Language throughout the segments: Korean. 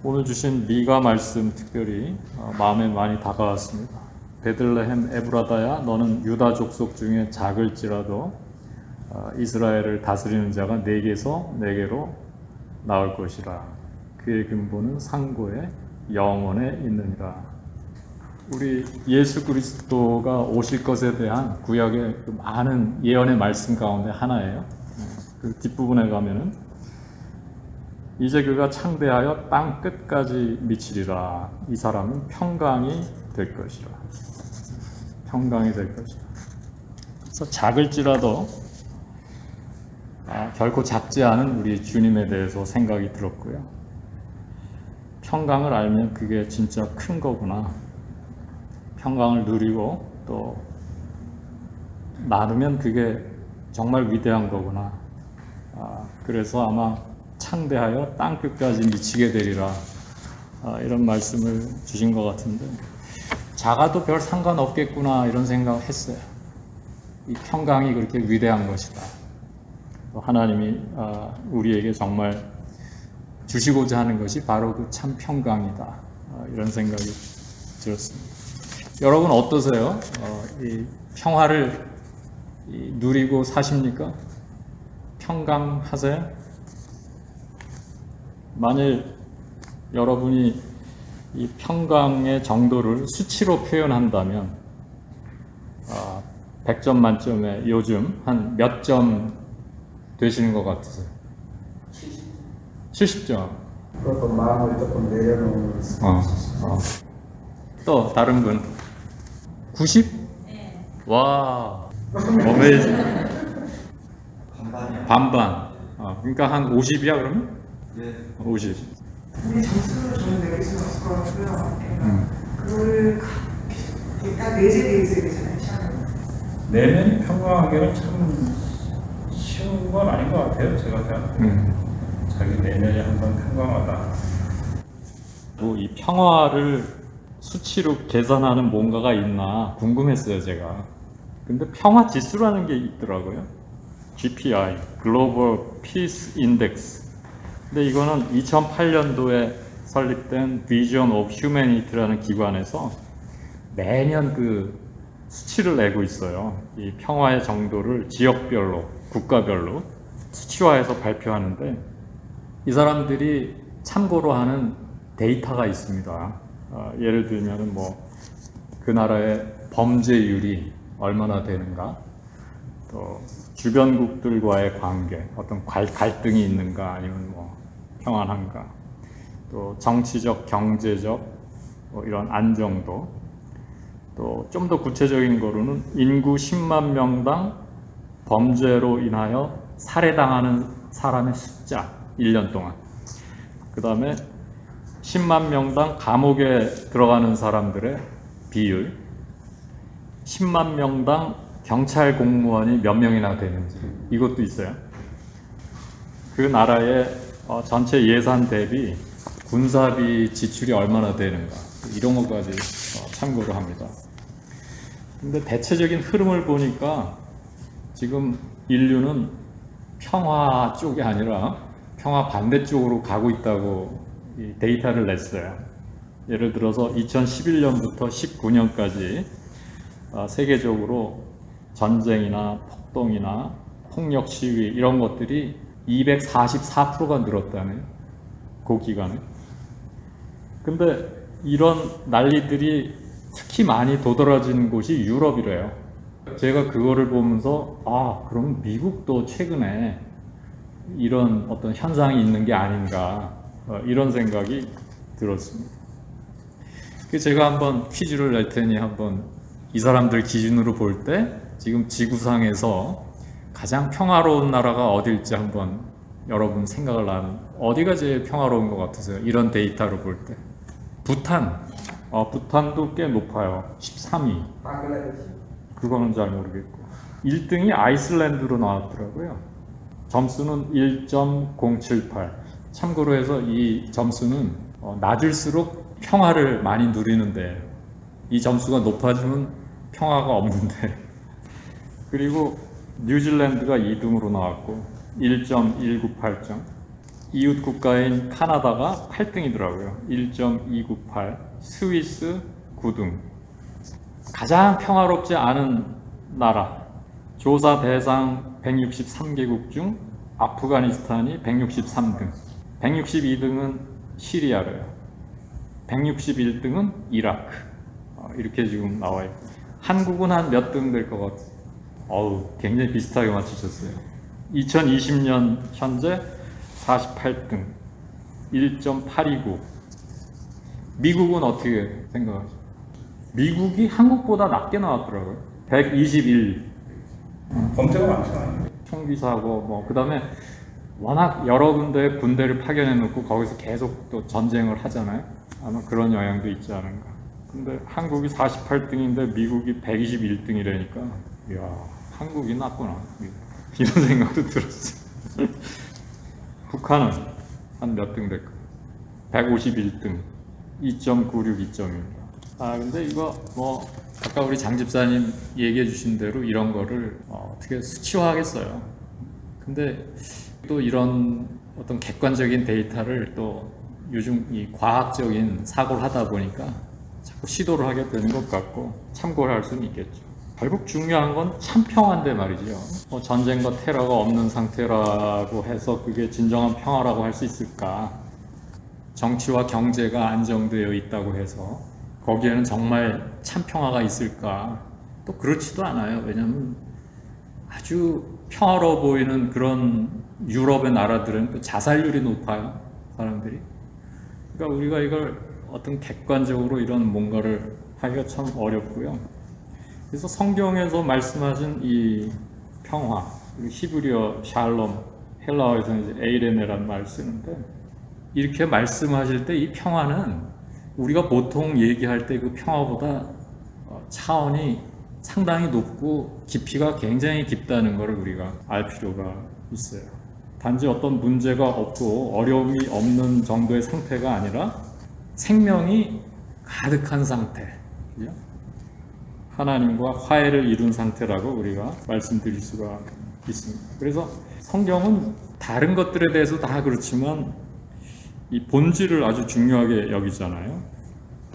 오늘 주신 미가 말씀 특별히 마음에 많이 다가왔습니다. 베들레헴 에브라다야 너는 유다 족속 중에 작을지라도 이스라엘을 다스리는 자가 네게서 네게로 나올 것이라. 그의 근본은 상고의 영원에 있느니라. 우리 예수 그리스도가 오실 것에 대한 구약의 많은 예언의 말씀 가운데 하나예요. 그 뒷부분에 가면은 이제 그가 창대하여 땅 끝까지 미치리라. 이 사람은 평강이 될 것이라. 평강이 될 것이다. 그래서 작을지라도 결코 작지 않은 우리 주님에 대해서 생각이 들었고요. 평강을 알면 그게 진짜 큰 거구나. 평강을 누리고 또 나누면 그게 정말 위대한 거구나. 그래서 아마 창대하여 땅 끝까지 미치게 되리라. 이런 말씀을 주신 것 같은데 작아도 별 상관없겠구나 이런 생각을 했어요. 이 평강이 그렇게 위대한 것이다. 하나님이 우리에게 정말 주시고자 하는 것이 바로 그 참 평강이다. 이런 생각이 들었습니다. 여러분 어떠세요? 이 평화를 누리고 사십니까? 평강하세요? 만일 여러분이 이 평강의 정도를 수치로 표현한다면 100점 만점에 요즘 한 몇 점 되시는 것 같으세요? 70점. 그것도 마음을 조금 내려놓으면 또 다른 분 90? 네. 와, 어메이징. 반반이야. 반반. 그러니까 한 50이야 그러면? 네. 50. 우리 점수를 저는 내릴 수는 없을 것 같고요. 그거를 딱 내재되어 있어야 되잖아요, 시간은. 내면이 평강하기는 참 쉬운 건 아닌 것 같아요. 제가 생각해요. 자기 내면이 항상 평강하다. 또 이 평화를 수치로 계산하는 뭔가가 있나 궁금했어요, 제가. 근데 평화 지수라는 게 있더라고요. GPI, Global Peace Index. 근데 이거는 2008년도에 설립된 Vision of Humanity라는 기관에서 매년 그 수치를 내고 있어요. 이 평화의 정도를 지역별로, 국가별로 수치화해서 발표하는데 이 사람들이 참고로 하는 데이터가 있습니다. 예를 들면 그 나라의 범죄율이 얼마나 되는가, 또 주변국들과의 관계, 어떤 갈등이 있는가, 아니면 평안한가, 또 정치적, 경제적 이런 안정도, 또 좀 더 구체적인 거로는 인구 10만 명당 범죄로 인하여 살해당하는 사람의 숫자 1년 동안, 그 다음에 10만 명당 감옥에 들어가는 사람들의 비율, 10만 명당 경찰 공무원이 몇 명이나 되는지, 이것도 있어요. 그 나라의 전체 예산 대비 군사비 지출이 얼마나 되는가, 이런 것까지 참고로 합니다. 근데 대체적인 흐름을 보니까 지금 인류는 평화 쪽이 아니라 평화 반대쪽으로 가고 있다고 이 데이터를 냈어요. 예를 들어서 2011년부터 19년까지 세계적으로 전쟁이나 폭동이나 폭력 시위 이런 것들이 244%가 늘었다네요. 그 기간에. 근데 이런 난리들이 특히 많이 도드라진 곳이 유럽이래요. 제가 그거를 보면서 그럼 미국도 최근에 이런 어떤 현상이 있는 게 아닌가, 이런 생각이 들었습니다. 제가 한번 퀴즈를 낼 테니 한번 이 사람들 기준으로 볼 때 지금 지구상에서 가장 평화로운 나라가 어딜지 한번 여러분 생각을 나는, 어디가 제일 평화로운 것 같으세요? 이런 데이터로 볼 때. 부탄. 부탄도 꽤 높아요. 13위. 그거는 잘 모르겠고. 1등이 아이슬란드로 나왔더라고요. 점수는 1.078. 참고로 해서 이 점수는 낮을수록 평화를 많이 누리는데 이 점수가 높아지면 평화가 없는데. 그리고 뉴질랜드가 2등으로 나왔고 1.198점. 이웃 국가인 카나다가 8등이더라고요. 1.298, 스위스 9등. 가장 평화롭지 않은 나라, 조사 대상 163개국 중 아프가니스탄이 163등, 162등은 시리아래요. 161등은 이라크. 이렇게 지금 나와 있고, 한국은 한 몇 등 될 것 같아요? 굉장히 비슷하게 맞추셨어요. 2020년 현재 48등, 1.829. 미국은 어떻게 생각하세요? 미국이 한국보다 낮게 나왔더라고요. 121. 범죄가 많잖아요. 총기 사고 그 다음에 워낙 여러 군데 군대를 파견해 놓고 거기서 계속 또 전쟁을 하잖아요. 아마 그런 영향도 있지 않은가. 근데 한국이 48등인데 미국이 121등이라니까 이야, 한국이 낫구나 이런 생각도 들었어요. 북한은 한 몇 등 될까? 151등, 2.96입니다. 근데 이거 아까 우리 장 집사님 얘기해 주신 대로 이런 거를 어떻게 수치화하겠어요. 근데 또 이런 어떤 객관적인 데이터를 또 요즘 이 과학적인 사고를 하다 보니까 자꾸 시도를 하게 되는 것 같고 참고를 할 수는 있겠죠. 결국 중요한 건 참 평화인데 말이죠. 전쟁과 테러가 없는 상태라고 해서 그게 진정한 평화라고 할 수 있을까? 정치와 경제가 안정되어 있다고 해서 거기에는 정말 참 평화가 있을까? 또 그렇지도 않아요. 왜냐하면 아주 평화로워 보이는 그런 유럽의 나라들은 또 자살률이 높아요, 사람들이. 그러니까 우리가 이걸 어떤 객관적으로 이런 뭔가를 하기가 참 어렵고요. 그래서 성경에서 말씀하신 이 평화, 히브리어 샬롬, 헬라어에서는 이제 에이레네라는 말을 쓰는데, 이렇게 말씀하실 때 이 평화는 우리가 보통 얘기할 때 그 평화보다 차원이 상당히 높고 깊이가 굉장히 깊다는 것을 우리가 알 필요가 있어요. 단지 어떤 문제가 없고 어려움이 없는 정도의 상태가 아니라 생명이 가득한 상태, 그죠? 하나님과 화해를 이룬 상태라고 우리가 말씀드릴 수가 있습니다. 그래서 성경은 다른 것들에 대해서 다 그렇지만 이 본질을 아주 중요하게 여기잖아요.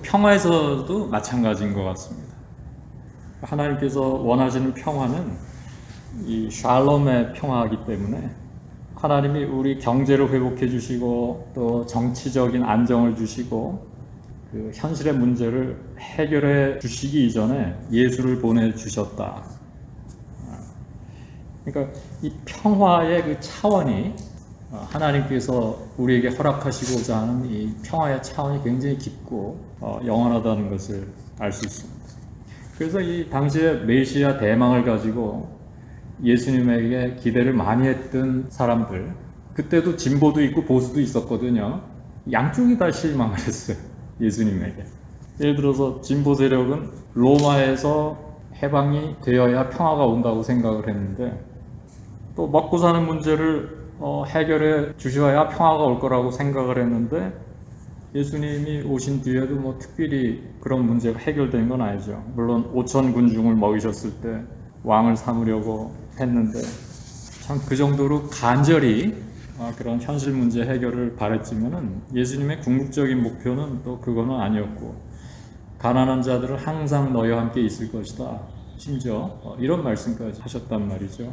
평화에서도 마찬가지인 것 같습니다. 하나님께서 원하시는 평화는 이 샬롬의 평화이기 때문에 하나님이 우리 경제를 회복해 주시고 또 정치적인 안정을 주시고 그 현실의 문제를 해결해 주시기 이전에 예수를 보내주셨다. 그러니까 이 평화의 그 차원이 하나님께서 우리에게 허락하시고자 하는 이 평화의 차원이 굉장히 깊고 영원하다는 것을 알 수 있습니다. 그래서 이 당시에 메시아 대망을 가지고 예수님에게 기대를 많이 했던 사람들, 그때도 진보도 있고 보수도 있었거든요. 양쪽이 다 실망을 했어요, 예수님에게. 예를 들어서 진보 세력은 로마에서 해방이 되어야 평화가 온다고 생각을 했는데, 또 먹고 사는 문제를 해결해 주셔야 평화가 올 거라고 생각을 했는데, 예수님이 오신 뒤에도 뭐 특별히 그런 문제가 해결된 건 아니죠. 물론 5천 군중을 먹이셨을 때 왕을 삼으려고 했는데 참 그 정도로 간절히 그런 현실 문제 해결을 바랬지만은 예수님의 궁극적인 목표는 또 그거는 아니었고, 가난한 자들은 항상 너희와 함께 있을 것이다. 심지어 이런 말씀까지 하셨단 말이죠.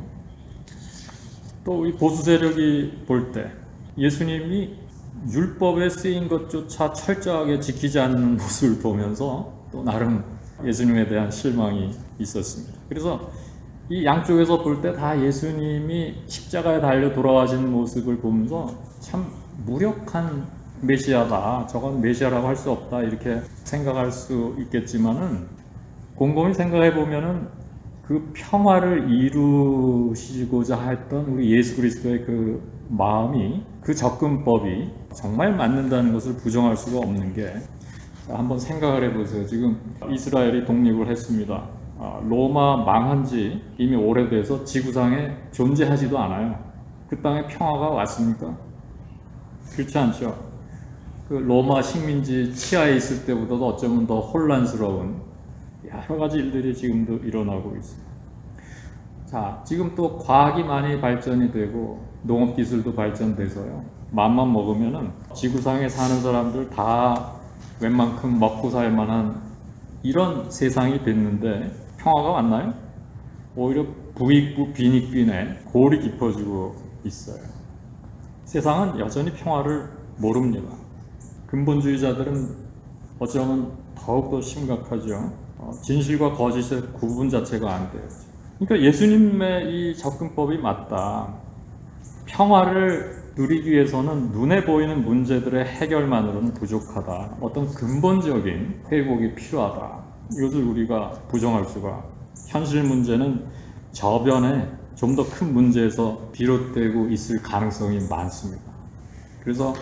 또 이 보수 세력이 볼 때 예수님이 율법에 쓰인 것조차 철저하게 지키지 않는 모습을 보면서 또 나름 예수님에 대한 실망이 있었습니다. 그래서 이 양쪽에서 볼 때 다 예수님이 십자가에 달려 돌아가신 모습을 보면서 참 무력한 메시아다, 저건 메시아라고 할 수 없다, 이렇게 생각할 수 있겠지만은 곰곰이 생각해 보면은 그 평화를 이루시고자 했던 우리 예수 그리스도의 그 마음이, 그 접근법이 정말 맞는다는 것을 부정할 수가 없는 게, 한번 생각을 해보세요. 지금 이스라엘이 독립을 했습니다. 로마 망한 지 이미 오래돼서 지구상에 존재하지도 않아요. 그 땅에 평화가 왔습니까? 그렇지 않죠. 그 로마 식민지 치하에 있을 때보다도 어쩌면 더 혼란스러운 여러 가지 일들이 지금도 일어나고 있습니다. 자, 지금 또 과학이 많이 발전이 되고 농업기술도 발전돼서요, 맘만 먹으면은 지구상에 사는 사람들 다 웬만큼 먹고 살 만한 이런 세상이 됐는데 평화가 왔나요? 오히려 부익부 빈익빈에 골이 깊어지고 있어요. 세상은 여전히 평화를 모릅니다. 근본주의자들은 어쩌면 더욱더 심각하죠. 진실과 거짓의 구분 자체가 안 돼요. 그러니까 예수님의 이 접근법이 맞다. 평화를 누리기 위해서는 눈에 보이는 문제들의 해결만으로는 부족하다. 어떤 근본적인 회복이 필요하다. 이것을 우리가 부정할 수가. 현실 문제는 저변에 좀 더 큰 문제에서 비롯되고 있을 가능성이 많습니다. 그래서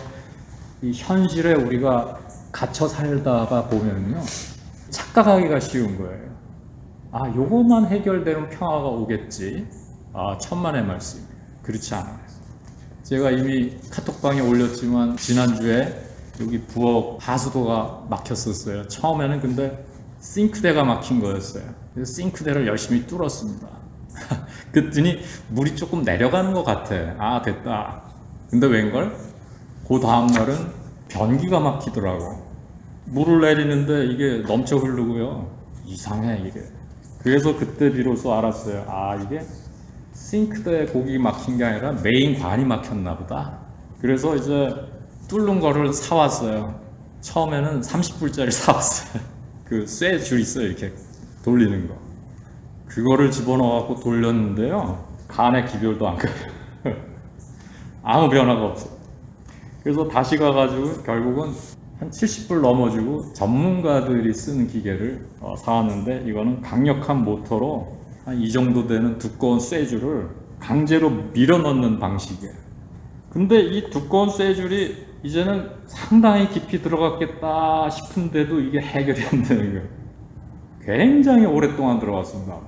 이 현실에 우리가 갇혀 살다가 보면요, 착각하기가 쉬운 거예요. 아, 요것만 해결되면 평화가 오겠지. 아, 천만의 말씀이에요. 그렇지 않아요. 제가 이미 카톡방에 올렸지만 지난주에 여기 부엌 하수도가 막혔었어요. 처음에는 근데 싱크대가 막힌 거였어요. 그래서 싱크대를 열심히 뚫었습니다. 그랬더니 물이 조금 내려가는 것 같아. 아, 됐다. 근데 웬걸? 그 다음날은 변기가 막히더라고. 물을 내리는데 이게 넘쳐 흐르고요. 이상해 이게. 그래서 그때 비로소 알았어요. 아, 이게 싱크대에 고기 막힌 게 아니라 메인 관이 막혔나 보다. 그래서 이제 뚫는 거를 사왔어요. 처음에는 30불짜리 사왔어요. 그 쇠 줄 있어요. 이렇게 돌리는 거. 그거를 집어넣어갖고 돌렸는데요. 간에 기별도 안 가요. 아무 변화가 없어. 그래서 다시 가가지고 결국은 한 70불 넘어주고 전문가들이 쓰는 기계를 사왔는데, 이거는 강력한 모터로 한 이 정도 되는 두꺼운 쇠줄을 강제로 밀어 넣는 방식이에요. 근데 이 두꺼운 쇠줄이 이제는 상당히 깊이 들어갔겠다 싶은데도 이게 해결이 안 되는 거예요. 굉장히 오랫동안 들어갔습니다.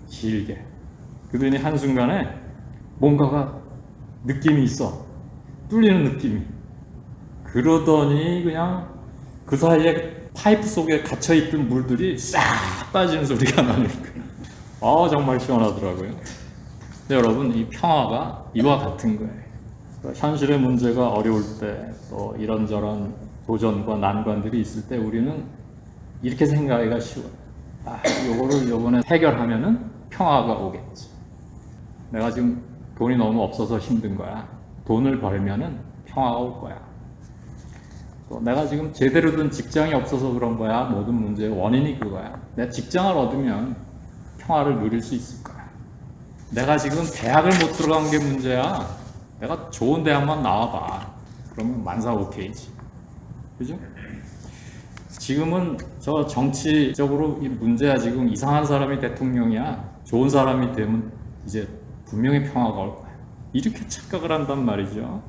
길게. 그러더니 한순간에 뭔가가 느낌이 있어. 뚫리는 느낌이. 그러더니 그냥 그 사이에 파이프 속에 갇혀있던 물들이 싹 빠지는 소리가 나는 거예요. 정말 시원하더라고요. 근데 여러분, 이 평화가 이와 같은 거예요. 현실의 문제가 어려울 때, 또 이런저런 도전과 난관들이 있을 때 우리는 이렇게 생각하기가 쉬워요. 요거를 요번에 해결하면은 평화가 오겠지. 내가 지금 돈이 너무 없어서 힘든 거야. 돈을 벌면은 평화가 올 거야. 또 내가 지금 제대로 된 직장이 없어서 그런 거야. 모든 문제의 원인이 그거야. 내가 직장을 얻으면 평화를 누릴 수 있을 거야. 내가 지금 대학을 못 들어간 게 문제야. 내가 좋은 대학만 나와봐. 그러면 만사오케이지. 그죠? 지금은 저 정치적으로 이 문제야. 지금 이상한 사람이 대통령이야. 좋은 사람이 되면 이제 분명히 평화가 올 거야. 이렇게 착각을 한단 말이죠.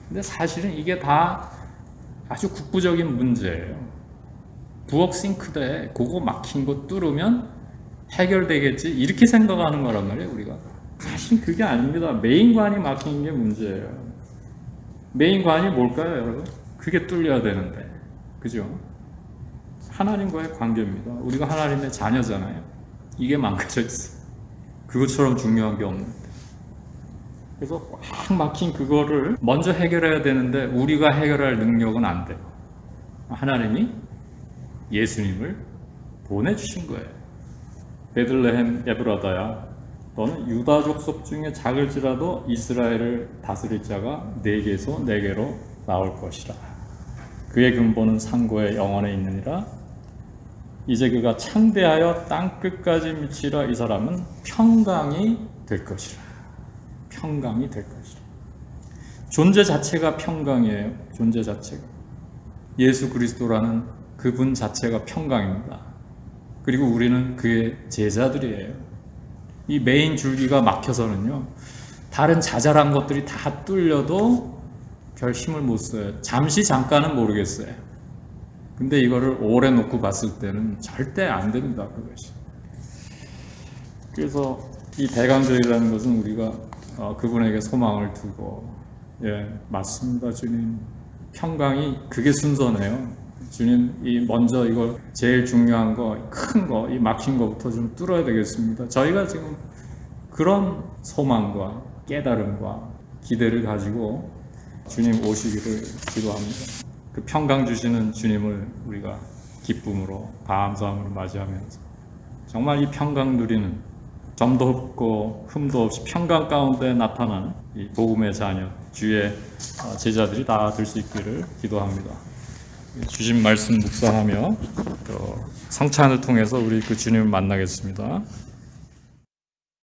근데 사실은 이게 다 아주 국부적인 문제예요. 부엌 싱크대에 그거 막힌 거 뚫으면 해결되겠지, 이렇게 생각하는 거란 말이에요. 우리가 사실 그게 아닙니다. 메인관이 막힌 게 문제예요. 메인관이 뭘까요, 여러분? 그게 뚫려야 되는데, 그죠? 하나님과의 관계입니다. 우리가 하나님의 자녀잖아요. 이게 망가져 있어요. 그것처럼 중요한 게 없는데. 그래서 꽉 막힌 그거를 먼저 해결해야 되는데 우리가 해결할 능력은 안 돼요. 하나님이 예수님을 보내주신 거예요. 베들레헴 에브라다야, 너는 유다 족속 중에 작을지라도 이스라엘을 다스릴 자가 네게서 네게로 나올 것이라. 그의 근본은 상고의 영원에 있느니라. 이제 그가 창대하여 땅 끝까지 미치라. 이 사람은 평강이 될 것이라. 평강이 될 것이라. 존재 자체가 평강이에요. 존재 자체가. 예수 그리스도라는 그분 자체가 평강입니다. 그리고 우리는 그의 제자들이에요. 이 메인 줄기가 막혀서는요, 다른 자잘한 것들이 다 뚫려도 별 힘을 못 써요. 잠깐은 모르겠어요. 근데 이거를 오래 놓고 봤을 때는 절대 안 됩니다, 그것이. 그래서 이 대강절이라는 것은 우리가 그분에게 소망을 두고, 맞습니다, 주님. 평강이 그게 순서네요. 주님, 이 먼저 이거 제일 중요한 거, 큰 거, 이 막힌 거부터 좀 뚫어야 되겠습니다. 저희가 지금 그런 소망과 깨달음과 기대를 가지고 주님 오시기를 기도합니다. 그 평강 주시는 주님을 우리가 기쁨으로 감사함으로 맞이하면서 정말 이 평강 누리는 점도 없고 흠도 없이 평강 가운데 나타난 이 복음의 자녀 주의 제자들이 다 될 수 있기를 기도합니다. 주신 말씀 묵상하며 성찬을 통해서 우리 그 주님을 만나겠습니다.